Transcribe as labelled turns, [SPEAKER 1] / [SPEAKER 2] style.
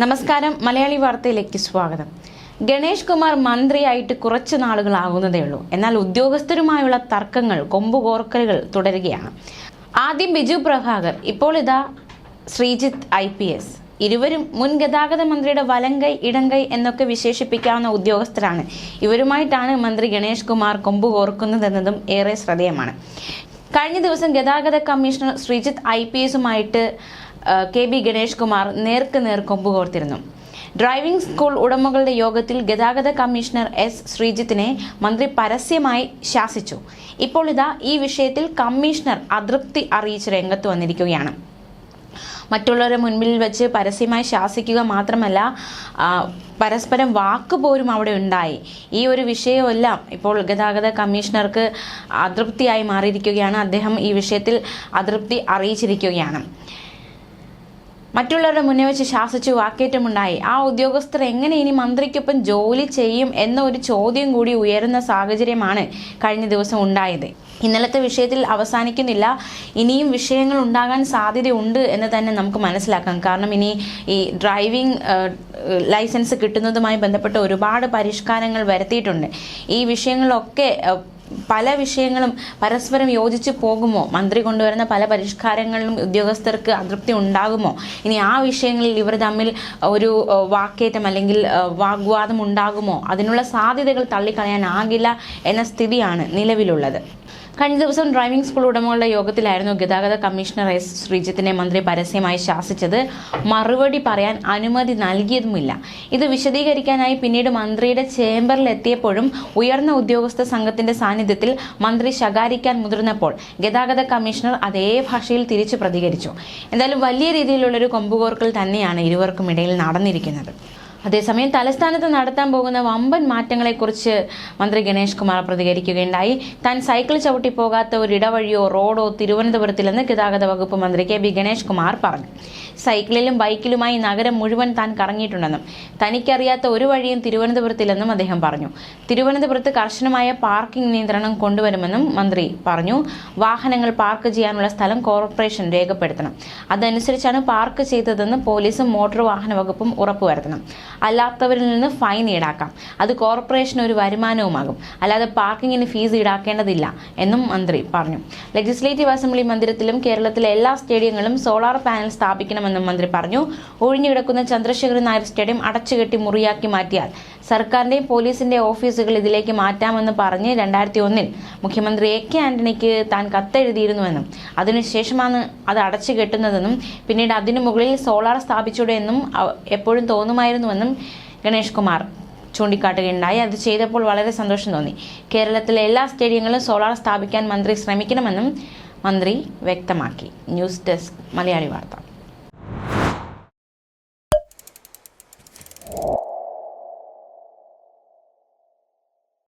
[SPEAKER 1] നമസ്കാരം, മലയാളി വാർത്തയിലേക്ക് സ്വാഗതം. ഗണേഷ് കുമാർ മന്ത്രിയായിട്ട് കുറച്ച് നാളുകളാകുന്നതേ ഉള്ളൂ. എന്നാൽ ഉദ്യോഗസ്ഥരുമായുള്ള തർക്കങ്ങൾ, കൊമ്പുകോർക്കലുകൾ തുടരുകയാണ്. ആദ്യം ബിജു പ്രഭാകർ, ഇപ്പോൾ ഇതാ ശ്രീജിത്ത് IPS. ഇരുവരും മുൻ ഗതാഗത മന്ത്രിയുടെ വലങ്കൈ ഇടങ്കൈ എന്നൊക്കെ വിശേഷിപ്പിക്കാവുന്ന ഉദ്യോഗസ്ഥരാണ്. ഇവരുമായിട്ടാണ് മന്ത്രി ഗണേഷ് കുമാർ കൊമ്പുകോർക്കുന്നതെന്നതും ഏറെ ശ്രദ്ധേയമാണ്. കഴിഞ്ഞ ദിവസം ഗതാഗത കമ്മീഷണർ ശ്രീജിത്ത് IPSുമായിട്ട് KB ഗണേഷ് കുമാർ നേർക്കുനേർ കൊമ്പുകോർത്തിരുന്നു. ഡ്രൈവിംഗ് സ്കൂൾ ഉടമകളുടെ യോഗത്തിൽ ഗതാഗത കമ്മീഷണർ ശ്രീജിത്തിനെ മന്ത്രി പരസ്യമായി ശാസിച്ചു. ഇപ്പോൾ ഇതാ ഈ വിഷയത്തിൽ കമ്മീഷണർ അതൃപ്തി അറിയിച്ച് രംഗത്ത് വന്നിരിക്കുകയാണ്. മറ്റുള്ളവരുടെ മുൻപിൽ വെച്ച് പരസ്യമായി ശാസിക്കുക മാത്രമല്ല, പരസ്പരം വാക്കുപോലും അവിടെ ഉണ്ടായി. ഈ ഒരു വിഷയമെല്ലാം ഇപ്പോൾ ഗതാഗത കമ്മീഷണർക്ക് അതൃപ്തിയായി മാറിയിരിക്കുകയാണ്. അദ്ദേഹം ഈ വിഷയത്തിൽ അതൃപ്തി അറിയിച്ചിരിക്കുകയാണ്. മറ്റുള്ളവരുടെ മുന്നേ വെച്ച് ശാസിച്ചു വാക്കേറ്റമുണ്ടായി. ആ ഉദ്യോഗസ്ഥർ എങ്ങനെ ഇനി മന്ത്രിക്കൊപ്പം ജോലി ചെയ്യും എന്ന ഒരു ചോദ്യം കൂടി ഉയരുന്ന സാഹചര്യമാണ് കഴിഞ്ഞ ദിവസം ഉണ്ടായത്. ഇന്നലത്തെ വിഷയത്തിൽ അവസാനിക്കുന്നില്ല, ഇനിയും വിഷയങ്ങൾ ഉണ്ടാകാൻ സാധ്യതയുണ്ട് എന്ന് തന്നെ നമുക്ക് മനസ്സിലാക്കാം. കാരണം ഇനി ഈ ഡ്രൈവിംഗ് ലൈസൻസ് കിട്ടുന്നതുമായി ബന്ധപ്പെട്ട് ഒരുപാട് പരിഷ്കാരങ്ങൾ വരുത്തിയിട്ടുണ്ട്. ഈ വിഷയങ്ങളൊക്കെ പല വിഷയങ്ങളും പരസ്പരം യോജിച്ച് പോകുമോ? മന്ത്രി കൊണ്ടുവരുന്ന പല പരിഷ്കാരങ്ങളിലും ഉദ്യോഗസ്ഥർക്ക് അതൃപ്തി ഉണ്ടാകുമോ? ഇനി ആ വിഷയങ്ങളിൽ ഇവർ തമ്മിൽ ഒരു വാക്കേറ്റം അല്ലെങ്കിൽ വാഗ്വാദം ഉണ്ടാകുമോ? അതിനുള്ള സാധ്യതകൾ തള്ളിക്കളയാനാകില്ല എന്ന സ്ഥിതിയാണ് നിലവിലുള്ളത്. കഴിഞ്ഞ ദിവസം ഡ്രൈവിംഗ് സ്കൂൾ ഉടമകളുടെ യോഗത്തിലായിരുന്നു ഗതാഗത കമ്മീഷണർ ശ്രീജിത്തിനെ മന്ത്രി പരസ്യമായി ശാസിച്ചത്. മറുപടി പറയാൻ അനുമതി നൽകിയതുമില്ല. ഇത് വിശദീകരിക്കാനായി പിന്നീട് മന്ത്രിയുടെ ചേംബറിൽ എത്തിയപ്പോഴും ഉയർന്ന ഉദ്യോഗസ്ഥ സംഘത്തിന്റെ സാന്നിധ്യത്തിൽ മന്ത്രി ശകാരിക്കാൻ മുതിർന്നപ്പോൾ ഗതാഗത കമ്മീഷണർ അതേ ഭാഷയിൽ തിരിച്ചു പ്രതികരിച്ചു. എന്തായാലും വലിയ രീതിയിലുള്ളൊരു കൊമ്പുകോർക്കൽ തന്നെയാണ് ഇരുവർക്കും ഇടയിൽ നടന്നിരിക്കുന്നത്. അതേസമയം തലസ്ഥാനത്ത് നടത്താൻ പോകുന്ന വമ്പൻ മാറ്റങ്ങളെക്കുറിച്ച് മന്ത്രി ഗണേഷ് കുമാർ പ്രതികരിക്കുകയുണ്ടായി. താൻ സൈക്കിൾ ചവിട്ടി പോകാത്ത ഒരു ഇടവഴിയോ റോഡോ തിരുവനന്തപുരത്തിലെന്ന് ഗതാഗത വകുപ്പ് മന്ത്രി KB ഗണേഷ് കുമാർ പറഞ്ഞു. സൈക്കിളിലും ബൈക്കിലുമായി നഗരം മുഴുവൻ താൻ കറങ്ങിയിട്ടുണ്ടെന്നും തനിക്കറിയാത്ത ഒരു വഴിയും തിരുവനന്തപുരത്തിലെന്നും അദ്ദേഹം പറഞ്ഞു. തിരുവനന്തപുരത്ത് കർശനമായ പാർക്കിംഗ് നിയന്ത്രണം കൊണ്ടുവരുമെന്നും മന്ത്രി പറഞ്ഞു. വാഹനങ്ങൾ പാർക്ക് ചെയ്യാനുള്ള സ്ഥലം കോർപ്പറേഷൻ രേഖപ്പെടുത്തണം. അതനുസരിച്ചാണ് പാർക്ക് ചെയ്തതെന്ന് പോലീസും മോട്ടോർ വാഹന വകുപ്പും ഉറപ്പുവരുത്തണം. അല്ലാത്തവരിൽ നിന്ന് ഫൈൻ ഈടാക്കാം. അത് കോർപ്പറേഷന് ഒരു വരുമാനവുമാകും. അല്ലാതെ പാർക്കിങ്ങിന് ഫീസ് ഈടാക്കേണ്ടതില്ല എന്നും മന്ത്രി പറഞ്ഞു. ലെജിസ്ലേറ്റീവ് അസംബ്ലി മന്ദിരത്തിലും കേരളത്തിലെ എല്ലാ സ്റ്റേഡിയങ്ങളിലും സോളാർ പാനൽ സ്ഥാപിക്കണമെന്നും മന്ത്രി പറഞ്ഞു. ഒഴിഞ്ഞുകിടക്കുന്ന ചന്ദ്രശേഖരൻ നായർ സ്റ്റേഡിയം അടച്ചുകെട്ടി മുറിയാക്കി മാറ്റിയാൽ സർക്കാരിന്റെയും പോലീസിന്റെ ഓഫീസുകൾ ഇതിലേക്ക് മാറ്റാമെന്ന് പറഞ്ഞ് 2001 മുഖ്യമന്ത്രി AK ആന്റണിക്ക് താൻ കത്തെഴുതിയിരുന്നുവെന്നും അതിനുശേഷമാണ് അത് അടച്ചു കെട്ടുന്നതെന്നും പിന്നീട് അതിനു മുകളിൽ സോളാർ സ്ഥാപിച്ചൂടെ എന്നും എപ്പോഴും തോന്നുമായിരുന്നുവെന്നും ഗണേഷ് കുമാർ ചൂണ്ടിക്കാട്ടുകയുണ്ടായി. അത് ചെയ്തപ്പോൾ വളരെ സന്തോഷം തോന്നി. കേരളത്തിലെ എല്ലാ സ്റ്റേഡിയങ്ങളിലും സോളാർ സ്ഥാപിക്കാൻ മന്ത്രി ശ്രമിക്കണമെന്നും മന്ത്രി വ്യക്തമാക്കി. ന്യൂസ് ഡെസ്ക്, മലയാളി വാർത്ത.